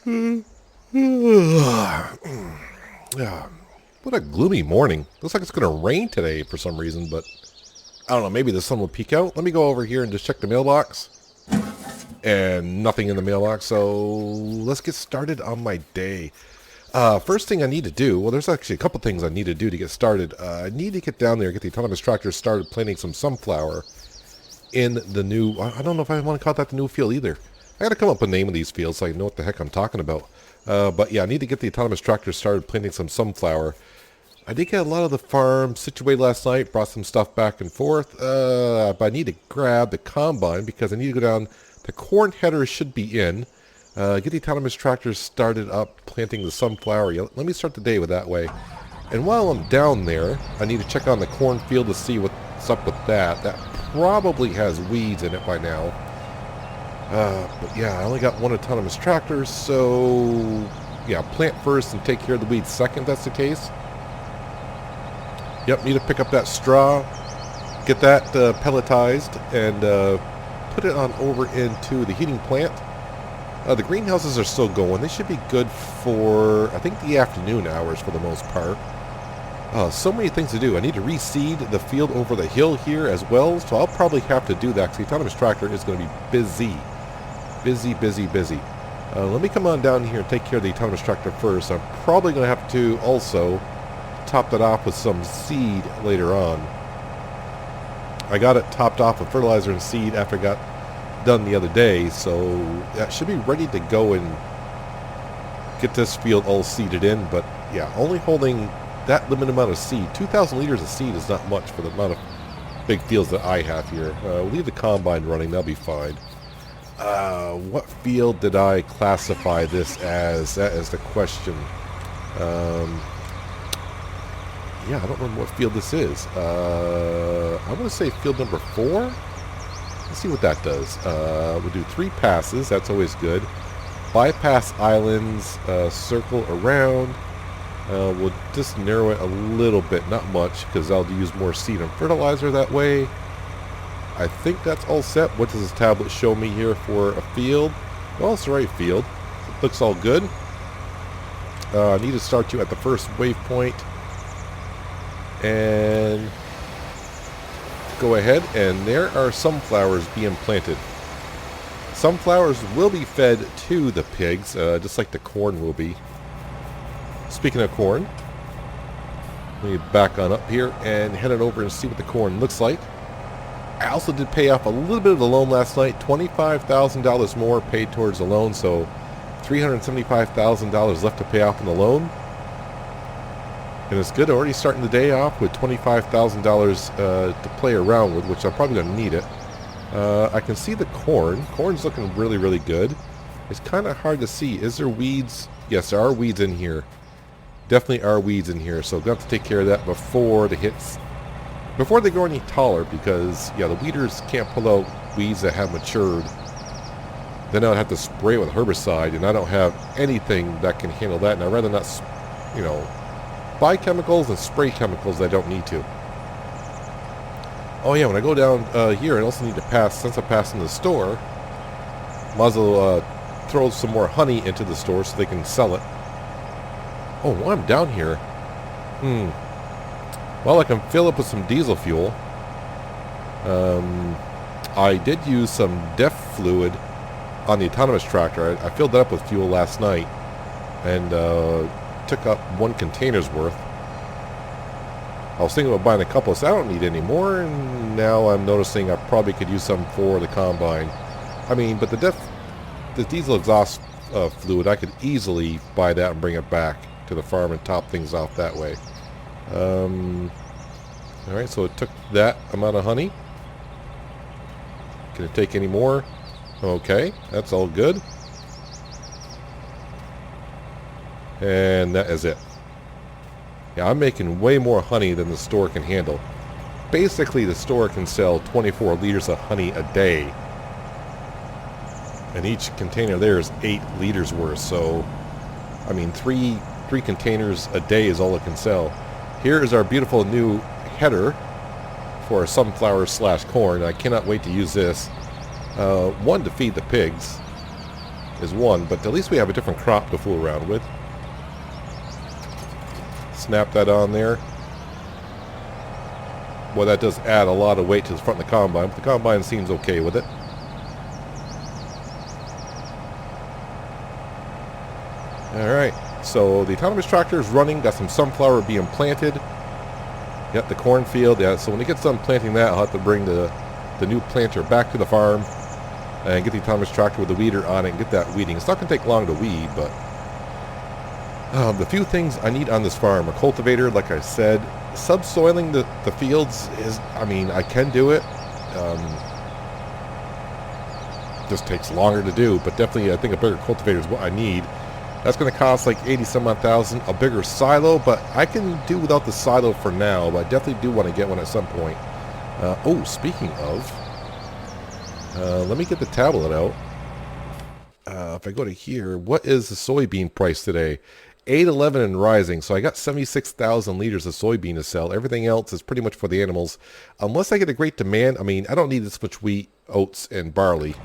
Yeah, what a gloomy morning. Looks like it's going to rain today for some reason, but I don't know. Maybe the sun will peek out. Let me go over here and just check the mailbox. And nothing in the mailbox, so let's get started on my day. First thing I need to do, well, there's actually a couple things I need to do to get started. I need to get down there, get the autonomous tractor started planting some sunflower in the new, I don't know if I want to call that the new field either. I got to come up with a name of these fields so I know what the heck I'm talking about. But yeah, I need to get the autonomous tractor started planting some sunflower. I did get a lot of the farm situated last night, brought some stuff back and forth, but I need to grab the combine because I need to go down. The corn header should be in. Get the autonomous tractor started up planting the sunflower. Yeah, let me start the day with that way. And while I'm down there, I need to check on the cornfield to see what's up with that. That probably has weeds in it by now. But yeah, I only got one autonomous tractor, so yeah, plant first and take care of the weeds second, if that's the case. Yep, need to pick up that straw, get that pelletized, and put it on over into the heating plant. The greenhouses are still going. They should be good for, I think, the afternoon hours for the most part. So many things to do. I need to reseed the field over the hill here as well, so I'll probably have to do that because the autonomous tractor is going to be busy. Busy. Let me come on down here and take care of the autonomous tractor first. I'm probably going to have to also top that off with some seed later on. I got it topped off with fertilizer and seed after I got done the other day, so that should be ready to go and get this field all seeded in. But yeah, only holding that limited amount of seed. 2,000 liters of seed is not much for the amount of big fields that I have here. We'll leave the combine running, that'll be fine. What field did I classify this as? That is the question. Yeah, I don't remember what field this is. I want to say field number 4. Let's see what that does. We'll do 3 passes. That's always good. Bypass islands. Circle around. We'll just narrow it a little bit. Not much, because I'll use more seed and fertilizer that way. I think that's all set. What does this tablet show me here for a field? Well, it's the right field. It looks all good. I need to start you at the first waypoint. And go ahead, and there are sunflowers being planted. Sunflowers will be fed to the pigs, just like the corn will be. Speaking of corn, let me back on up here and head it over and see what the corn looks like. I also did pay off a little bit of the loan last night, $25,000 more paid towards the loan, so $375,000 left to pay off on the loan. And it's good, already starting the day off with $25,000 to play around with, which I'm probably going to need it. I can see the corn. Corn's looking really good. It's kind of hard to see. Is there weeds? Yes, there are weeds in here. Definitely are weeds in here, so I'm going to have to take care of that before they grow any taller, because yeah, the weeders can't pull out weeds that have matured. Then I'd have to spray it with herbicide, and I don't have anything that can handle that, and I'd rather not, buy chemicals and spray chemicals that I don't need to. Oh yeah, when I go down here, I also need to pass, since I'm passing the store, might as well throw some more honey into the store so they can sell it. Oh, while I'm down here, well, I can fill up with some diesel fuel. I did use some DEF fluid on the autonomous tractor. I filled that up with fuel last night and took up 1 container's worth. I was thinking about buying a couple, so I don't need any more, and now I'm noticing I probably could use some for the combine. I mean, but the diesel exhaust fluid, I could easily buy that and bring it back to the farm and top things off that way. Alright, so it took that amount of honey. Can it take any more? Okay, that's all good. And that is it. Yeah, I'm making way more honey than the store can handle. Basically, the store can sell 24 liters of honey a day. And each container there is 8 liters worth. So, I mean, three containers a day is all it can sell. Here is our beautiful new header for sunflower / corn. I cannot wait to use this. One, to feed the pigs. is one, but at least we have a different crop to fool around with. Snap that on there. Well, that does add a lot of weight to the front of the combine, but the combine seems okay with it. Alright, so the autonomous tractor is running, got some sunflower being planted. Got the cornfield, yeah, so when it gets done planting that, I'll have to bring the new planter back to the farm and get the autonomous tractor with the weeder on it and get that weeding. It's not going to take long to weed, but the few things I need on this farm, a cultivator, like I said, subsoiling the fields is, I mean, I can do it. Just takes longer to do, but definitely I think a bigger cultivator is what I need. That's going to cost like 80 some odd thousand. A bigger silo, but I can do without the silo for now, but I definitely do want to get one at some point. Oh, speaking of, let me get the tablet out. If I go to here, what is the soybean price today? 8.11 and rising, so I got 76,000 liters of soybean to sell. Everything else is pretty much for the animals. Unless I get a great demand, I mean, I don't need this much wheat, oats, and barley.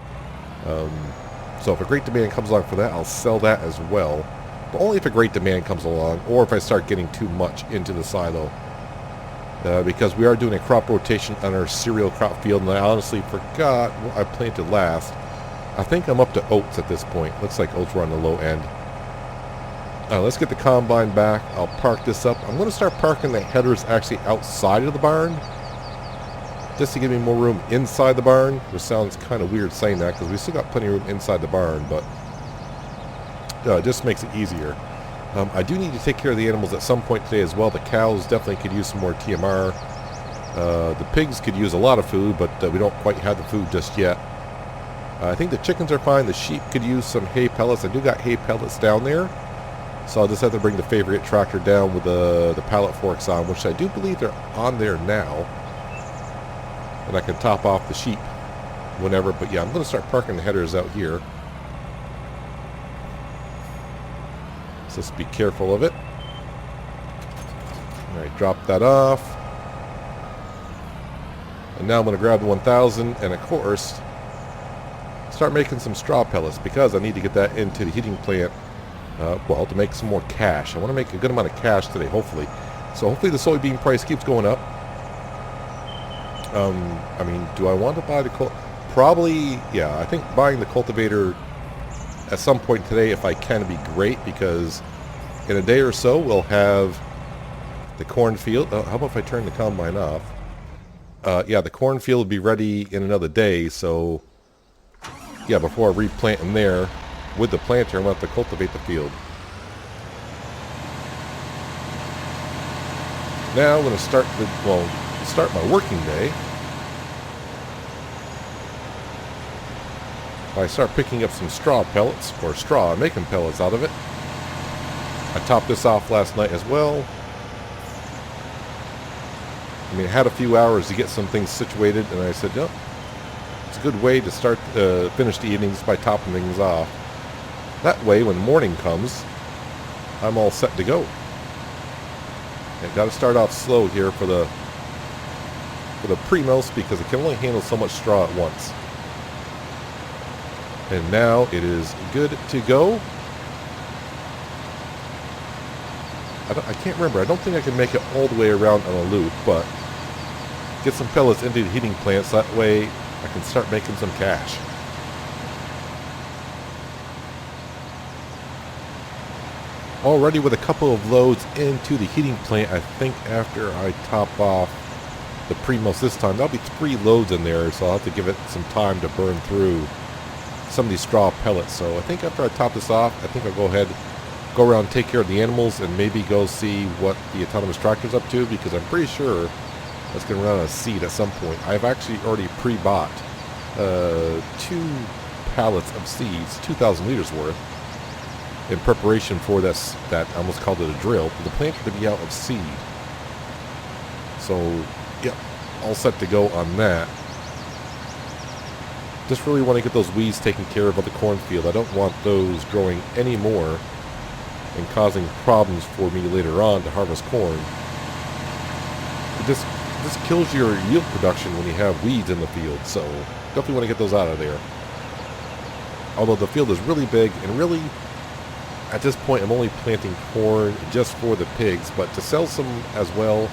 So if a great demand comes along for that, I'll sell that as well. But only if a great demand comes along, or if I start getting too much into the silo. Because we are doing a crop rotation on our cereal crop field, and I honestly forgot what I planted last. I think I'm up to oats at this point. Looks like oats were on the low end. Let's get the combine back. I'll park this up. I'm going to start parking the headers actually outside of the barn, just to give me more room inside the barn, which sounds kind of weird saying that because we still got plenty of room inside the barn, but it just makes it easier. I do need to take care of the animals at some point today as well. The cows definitely could use some more TMR. The pigs could use a lot of food, but we don't quite have the food just yet. I think the chickens are fine. The sheep could use some hay pellets. I do got hay pellets down there, so I'll just have to bring the favorite tractor down with the pallet forks on, which I do believe they're on there now. And I can top off the sheep whenever, but yeah, I'm going to start parking the headers out here. So just be careful of it. Alright, drop that off. And now I'm going to grab the 1000 and of course start making some straw pellets because I need to get that into the heating plant, well, to make some more cash. I want to make a good amount of cash today, hopefully. So hopefully the soybean price keeps going up. I mean, do I want to buy the probably, yeah, I think buying the cultivator at some point today, if I can, be great, because in a day or so we'll have the cornfield. How about if I turn the combine off? Yeah, the cornfield will be ready in another day, so yeah, before I replant in there with the planter, I'm going to have to cultivate the field. Now I'm going to start my working day. I start picking up some straw pellets, or straw, and making pellets out of it. I topped this off last night as well. I mean, I had a few hours to get some things situated, and I said, no, it's a good way to start, finish the evenings by topping things off. That way, when morning comes, I'm all set to go. I've got to start off slow here for the pre-most because it can only handle so much straw at once. And now it is good to go. I can't remember. I don't think I can make it all the way around on a loop, but get some pellets into the heating plants. That way I can start making some cash. Already with a couple of loads into the heating plant, I think after I top off the pre-most this time, there'll be 3 loads in there, so I'll have to give it some time to burn through some of these straw pellets. So I think after I top this off, I think I'll go ahead, go around, take care of the animals, and maybe go see what the autonomous tractor's up to, because I'm pretty sure that's going to run out of seed at some point. I've actually already pre-bought 2 pallets of seeds, 2,000 liters worth, in preparation for this, that I almost called it a drill, for the planter to be out of seed. So, yeah, all set to go on that. Just really want to get those weeds taken care of on the cornfield. I don't want those growing anymore and causing problems for me later on to harvest corn. It just kills your yield production when you have weeds in the field, so definitely want to get those out of there. Although the field is really big, and really, at this point, I'm only planting corn just for the pigs, but to sell some as well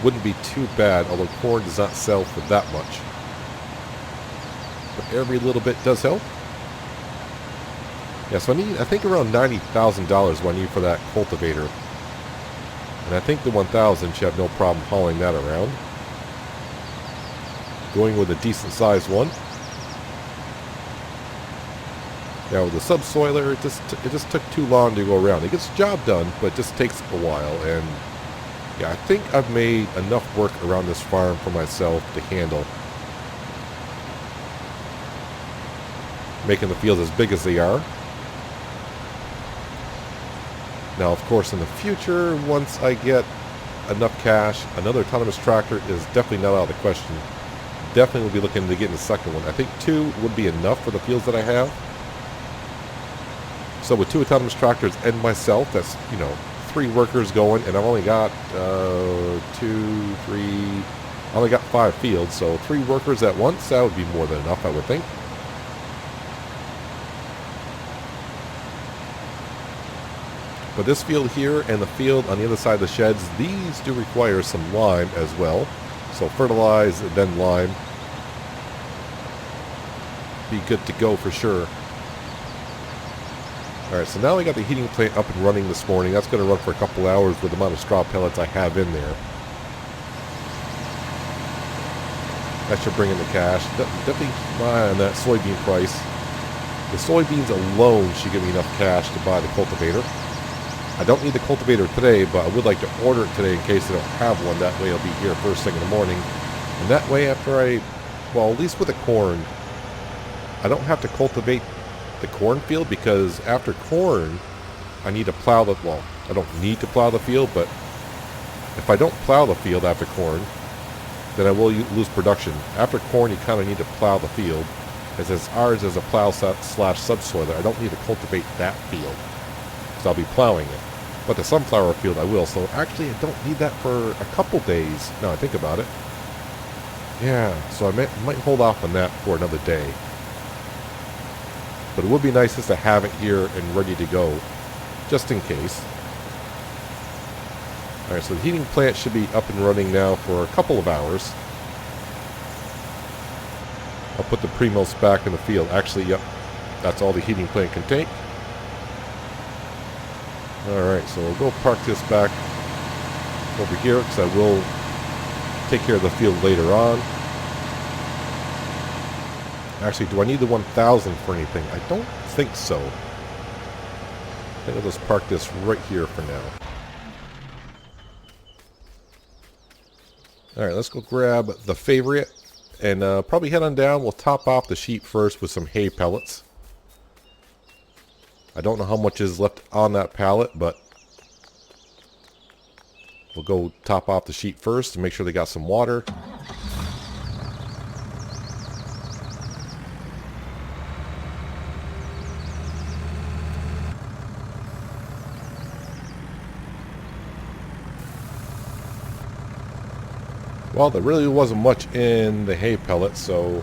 wouldn't be too bad, although corn does not sell for that much. But every little bit does help. Yeah, so I think around $90,000 what I need for that cultivator. And I think the 1000 should have no problem hauling that around. Going with a decent sized one. Now with the subsoiler, it just took too long to go around. It gets the job done, but it just takes a while. And yeah, I think I've made enough work around this farm for myself to handle making the fields as big as they are. Now, of course, in the future, once I get enough cash, another autonomous tractor is definitely not out of the question. Definitely will be looking to getting the second one. I think 2 would be enough for the fields that I have. So with 2 autonomous tractors and myself, that's, 3 workers going, and I've only got 2, 3, I only got 5 fields, so 3 workers at once, that would be more than enough, I would think. But this field here and the field on the other side of the sheds, these do require some lime as well. So fertilize and then lime. Be good to go for sure. Alright, so now I got the heating plant up and running this morning. That's going to run for a couple hours with the amount of straw pellets I have in there. That should bring in the cash. Definitely keep my eye on that soybean price. The soybeans alone should give me enough cash to buy the cultivator. I don't need the cultivator today, but I would like to order it today in case they don't have one. That way I'll be here first thing in the morning. And that way after at least with the corn, I don't have to cultivate the cornfield, because after corn, I need to plow I don't need to plow the field, but if I don't plow the field after corn, then I will lose production. After corn, you kind of need to plow the field, as ours is a plow slash subsoiler. I don't need to cultivate that field, because I'll be plowing it. But the sunflower field I will, so actually I don't need that for a couple days, now I think about it. Yeah, so I might hold off on that for another day. But it would be nice just to have it here and ready to go, just in case. Alright, so the heating plant should be up and running now for a couple of hours. I'll put the Primos back in the field. Actually, yep, that's all the heating plant can take. Alright, so we'll go park this back over here, because I will take care of the field later on. Actually, do I need the 1000 for anything? I don't think so. I think I'll just park this right here for now. Alright, let's go grab the favorite and probably head on down. We'll top off the sheep first with some hay pellets. I don't know how much is left on that pallet, but we'll go top off the sheep first and make sure they got some water. Well, there really wasn't much in the hay pellets, so...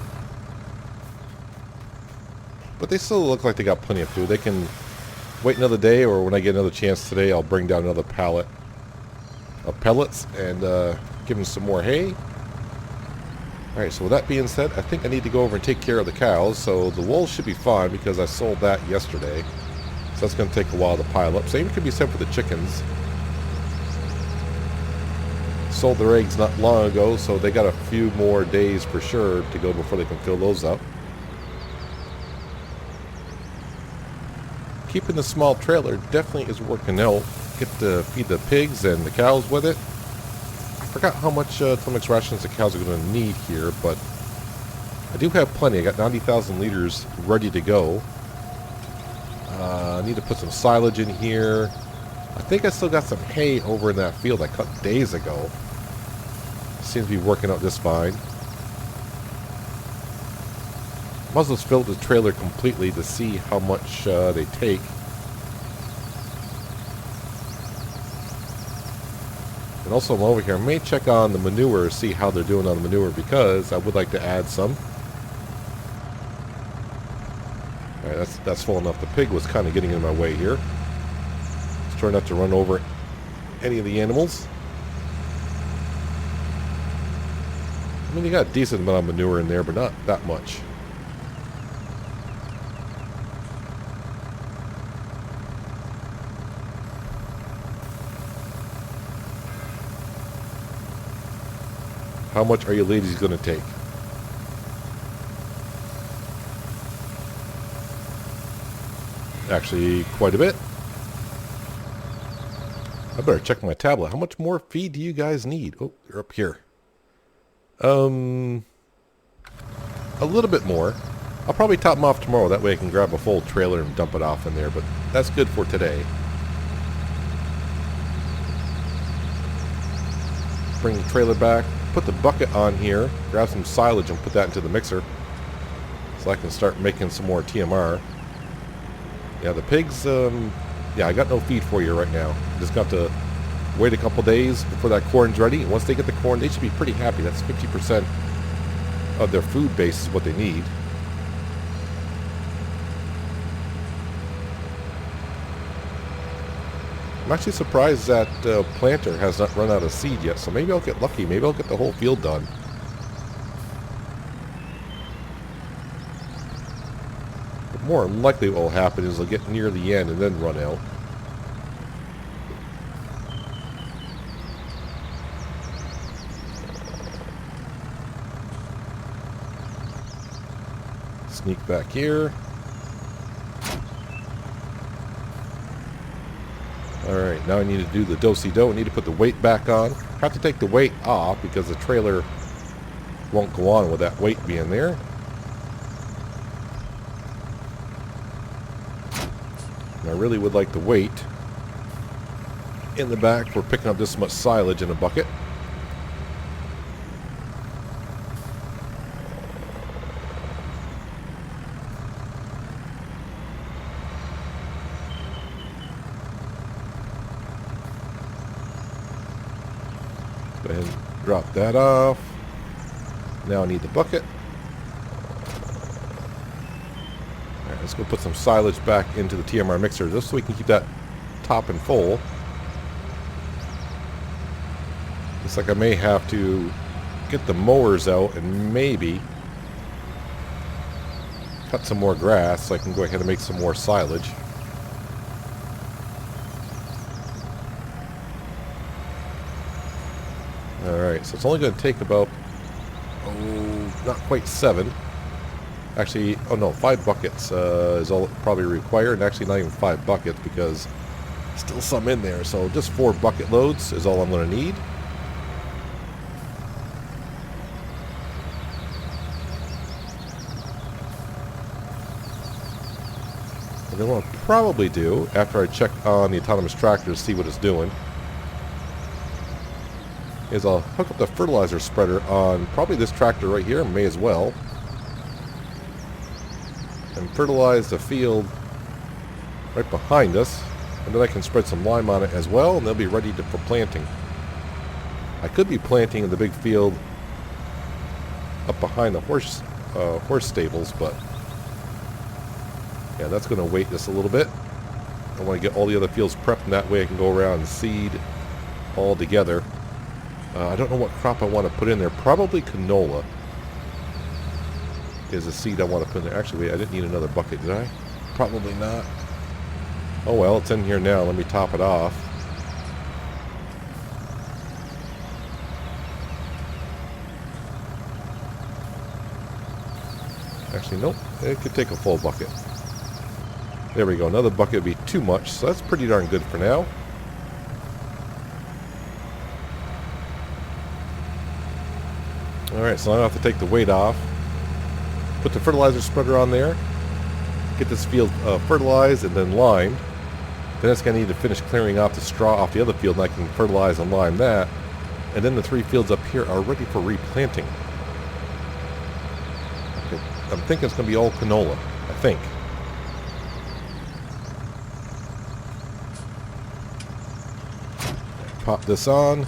But they still look like they got plenty of food. They can wait another day, or when I get another chance today, I'll bring down another pallet of pellets and give them some more hay. Alright, so with that being said, I think I need to go over and take care of the cows. So the wool should be fine because I sold that yesterday. So that's going to take a while to pile up. Same could be said for the chickens. Sold their eggs not long ago, so they got a few more days for sure to go before they can fill those up. Keeping the small trailer definitely is working out. Get to feed the pigs and the cows with it. I forgot how much rations the cows are going to need here, but I do have plenty. I got 90,000 liters ready to go. I need to put some silage in here. I think I still got some hay over in that field I cut days ago. Seems to be working out just fine. Might as well fill the trailer completely to see how much they take. And also I'm over here, I may check on the manure, see how they're doing on the manure, because I would like to add some. Alright, that's full enough. The pig was kind of getting in my way here. Let's try not to run over any of the animals. I mean, you got a decent amount of manure in there, but not that much. How much are you ladies going to take? Actually, quite a bit. I better check my tablet. How much more feed do you guys need? Oh, you're up here. A little bit more. I'll probably top them off tomorrow. That way I can grab a full trailer and dump it off in there. But that's good for today. Bring the trailer back. Put the bucket on here. Grab some silage and put that into the mixer. So I can start making some more TMR. Yeah, the pigs, yeah, I got no feed for you right now. Just got to wait a couple days before that corn's ready. And once they get the corn, they should be pretty happy. That's 50% of their food base is what they need. I'm actually surprised that planter has not run out of seed yet, so maybe I'll get lucky. Maybe I'll get the whole field done. But more than likely what will happen is they'll get near the end and then run out. Sneak back here. Alright, now I need to do the do-si-do. I need to put the weight back on. I have to take the weight off because the trailer won't go on with that weight being there. And I really would like the weight in the back for picking up this much silage in a bucket. Go ahead and drop that off. Now I need the bucket. Alright, let's go put some silage back into the TMR mixer just so we can keep that top and full. Looks like I may have to get the mowers out and maybe cut some more grass so I can go ahead and make some more silage. Alright, so it's only going to take about, not quite 7. Actually, oh no, 5 buckets is all it probably required. And actually not even 5 buckets because still some in there. So just 4 bucket loads is all I'm going to need. And then what I'll probably do, after I check on the autonomous tractor to see what it's doing, is I'll hook up the fertilizer spreader on probably this tractor right here, may as well, and fertilize the field right behind us, and then I can spread some lime on it as well, and they'll be ready for planting. I could be planting in the big field up behind the horse stables, but yeah, that's going to wait just a little bit. I want to get all the other fields prepped, and that way I can go around and seed all together. I don't know what crop I want to put in there. Probably canola is a seed I want to put in there. Actually, wait, I didn't need another bucket, did I? Probably not. Oh well, it's in here now. Let me top it off. Actually, nope. It could take a full bucket. There we go. Another bucket would be too much, so that's pretty darn good for now. Alright, so now I have to take the weight off, put the fertilizer spreader on there, get this field fertilized and then limed. Then it's going to need to finish clearing off the straw off the other field, and I can fertilize and lime that. And then the 3 fields up here are ready for replanting. Okay, I'm thinking it's going to be all canola, I think. Pop this on.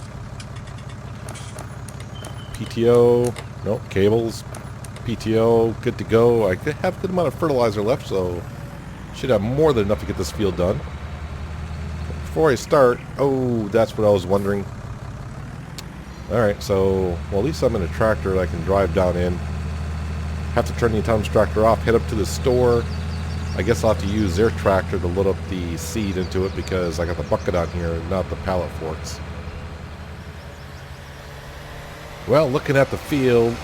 PTO, nope, cables, PTO, good to go. I have a good amount of fertilizer left, so should have more than enough to get this field done. Before I start, oh, that's what I was wondering. Alright, so, well, at least I'm in a tractor that I can drive down in. Have to turn the autonomous tractor off, head up to the store. I guess I'll have to use their tractor to load up the seed into it because I got the bucket on here, not the pallet forks. Well, looking at the field,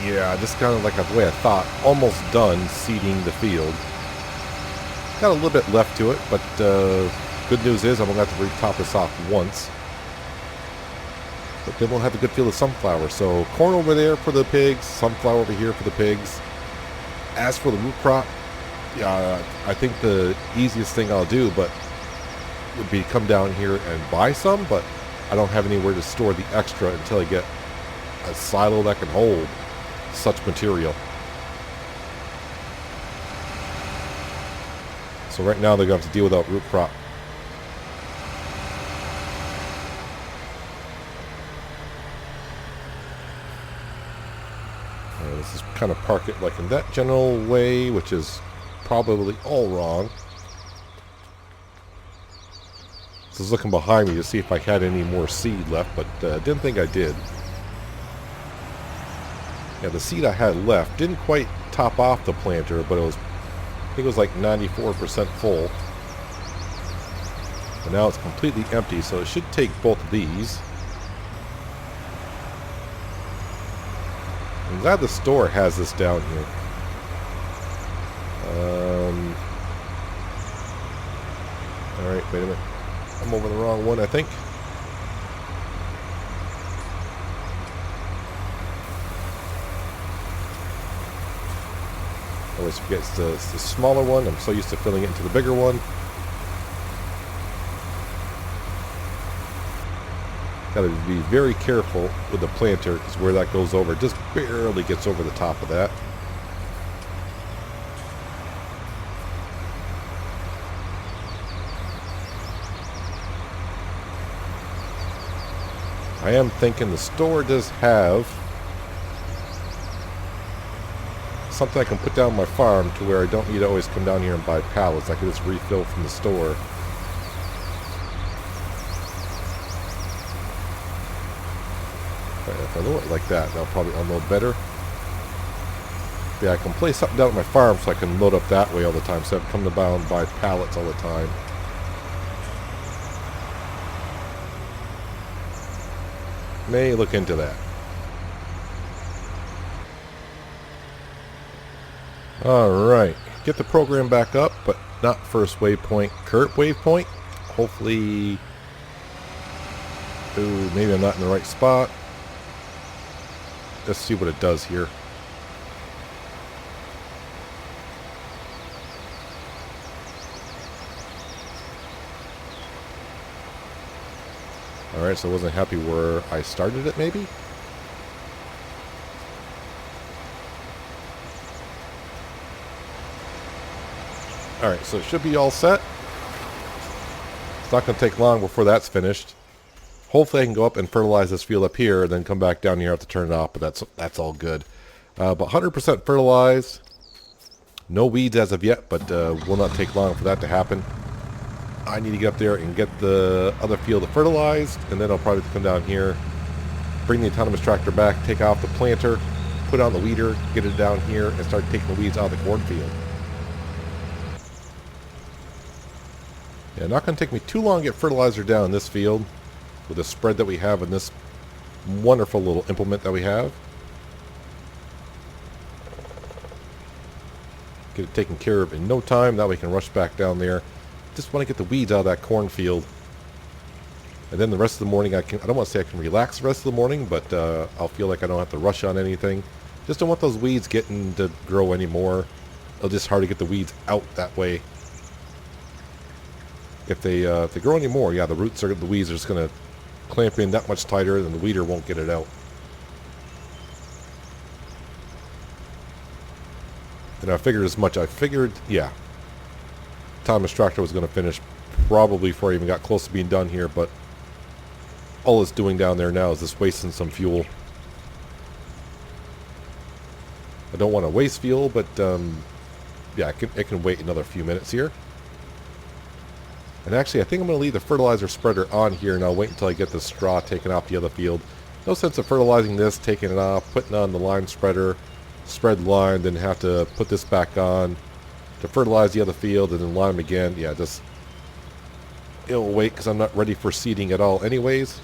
yeah, just kind of like the way I thought, almost done seeding the field. Got a little bit left to it, but good news is I'm going to have to re-top this off once. But then we'll have a good field of sunflower. So corn over there for the pigs, sunflower over here for the pigs. As for the root crop, yeah, I think the easiest thing I'll do would be come down here and buy some, but I don't have anywhere to store the extra until I get a silo that can hold such material. So right now they're going to have to deal without root crop. Let's just kind of park it like in that general way, which is probably all wrong. So I was looking behind me to see if I had any more seed left, but didn't think I did. Yeah, the seed I had left didn't quite top off the planter, but I think it was like 94% full. And now it's completely empty, so it should take both of these. I'm glad the store has this down here. Alright, wait a minute. I'm over the wrong one, I think. I always forget it's the smaller one. I'm so used to filling it into the bigger one. Gotta be very careful with the planter because where that goes over, it just barely gets over the top of that. I am thinking the store does have something I can put down my farm to where I don't need to always come down here and buy pallets. I can just refill from the store. If I load it like that, that'll probably unload better. Yeah, I can place something down at my farm so I can load up that way all the time, so I come to bound and buy pallets all the time. May look into that. Alright, get the program back up, but not first waypoint, current waypoint. Hopefully, ooh, maybe I'm not in the right spot. Let's see what it does here. Alright, so I wasn't happy where I started it, maybe? Alright, so it should be all set. It's not going to take long before that's finished. Hopefully I can go up and fertilize this field up here, and then come back down here. I have to turn it off, but that's all good. But 100% fertilized. No weeds as of yet, but will not take long for that to happen. I need to get up there and get the other field fertilized, and then I'll probably come down here, bring the autonomous tractor back, take off the planter, put on the weeder, get it down here, and start taking the weeds out of the cornfield. Yeah, not going to take me too long to get fertilizer down in this field with the spread that we have in this wonderful little implement that we have. Get it taken care of in no time. That way we can rush back down there. Just want to get the weeds out of that cornfield. And then the rest of the morning, I don't want to say I can relax the rest of the morning, but I'll feel like I don't have to rush on anything. Just don't want those weeds getting to grow anymore. It'll just hard to get the weeds out that way. If they grow anymore, yeah, the weeds are just going to clamp in that much tighter, and the weeder won't get it out. And I figured as much. I figured, yeah, autonomous tractor was going to finish probably before I even got close to being done here, but all it's doing down there now is just wasting some fuel. I don't want to waste fuel, but yeah, it can wait another few minutes here. And actually, I think I'm going to leave the fertilizer spreader on here, and I'll wait until I get the straw taken off the other field. No sense of fertilizing this, taking it off, putting on the line spreader, spread the line, then have to put this back on to fertilize the other field, and then line them again. Yeah, just it'll wait because I'm not ready for seeding at all anyways.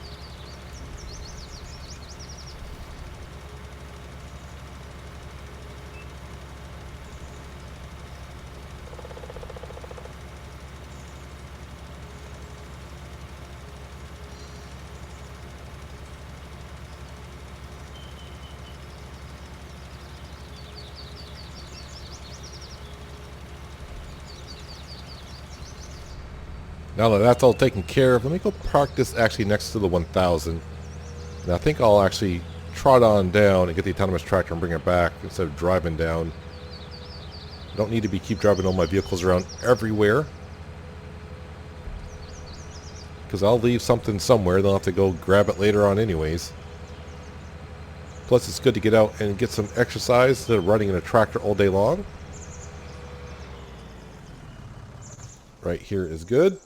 Now that that's all taken care of, let me go park this actually next to the 1000. And I think I'll actually trot on down and get the autonomous tractor and bring it back instead of driving down. I don't need to keep driving all my vehicles around everywhere, because I'll leave something somewhere. They'll have to go grab it later on anyways. Plus, it's good to get out and get some exercise instead of riding in a tractor all day long. Right here is good.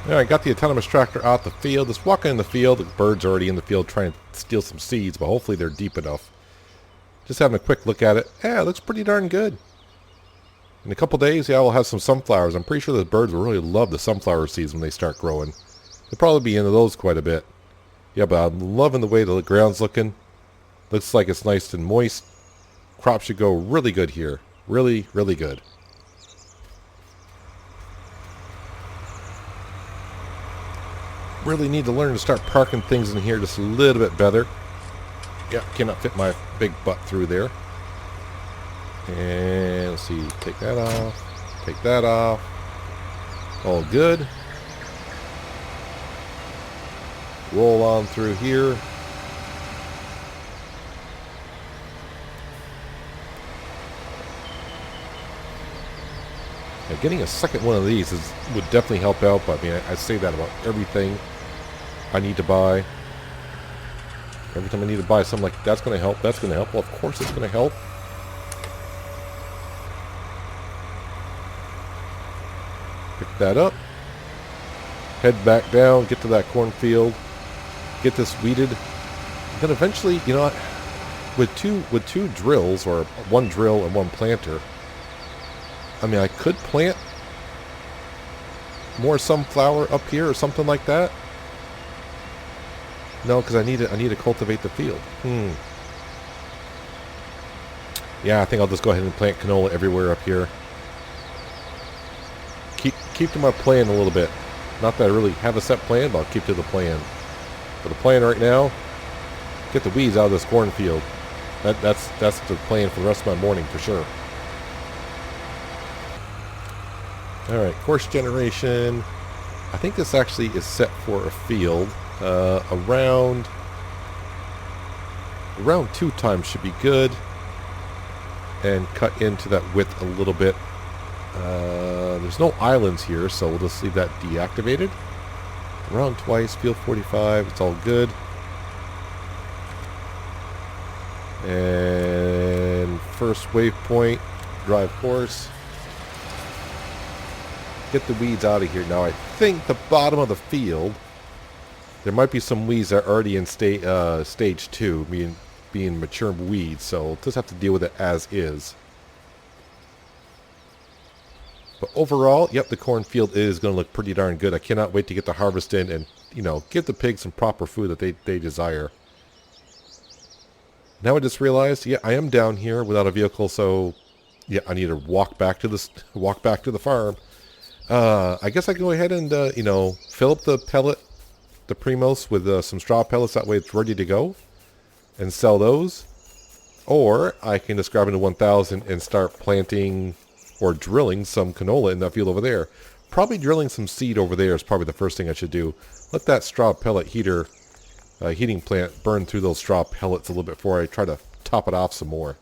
Alright, got the autonomous tractor out the field. Just walking in the field. The bird's already in the field trying to steal some seeds, but hopefully they're deep enough. Just having a quick look at it. Yeah, it looks pretty darn good. In a couple days, yeah, we'll have some sunflowers. I'm pretty sure the birds will really love the sunflower seeds when they start growing. They'll probably be into those quite a bit. Yeah, but I'm loving the way the ground's looking. Looks like it's nice and moist. Crop should go really good here. Really, really good. Really need to learn to start parking things in here just a little bit better. Yeah, cannot fit my big butt through there. And let's see, take that off. Take that off. All good. Roll on through here. Now, getting a second one of these would definitely help out, but I mean, I say that about everything I need to buy. Every time I need to buy something like that's going to help, that's going to help. Well, of course it's going to help. Pick that up. Head back down, get to that cornfield, get this weeded. Then eventually, you know what? With two drills, or one drill and one planter, I mean, I could plant more sunflower up here or something like that. No, because I need to cultivate the field. Yeah, I think I'll just go ahead and plant canola everywhere up here. Keep to my plan a little bit. Not that I really have a set plan, but I'll keep to the plan. But the plan right now, get the weeds out of this cornfield. That's the plan for the rest of my morning for sure. Alright, course generation. I think this actually is set for a field. Around 2 times should be good. And cut into that width a little bit. There's no islands here, so we'll just leave that deactivated. Around twice, field 45, it's all good. And first waypoint, drive course. Get the weeds out of here. Now I think the bottom of the field, there might be some weeds that are already in stage 2, being mature weeds, so we'll just have to deal with it as is. But overall, yep, the cornfield is going to look pretty darn good. I cannot wait to get the harvest in and, you know, give the pigs some proper food that they desire. Now I just realized, yeah, I am down here without a vehicle, so yeah, I need to walk back to the farm. I guess I can go ahead and, you know, fill up the Primos with some straw pellets. That way it's ready to go and sell those. Or I can just grab into 1000 and start planting or drilling some canola in that field over there. Probably drilling some seed over there is probably the first thing I should do. Let that straw pellet heating plant burn through those straw pellets a little bit before I try to top it off some more.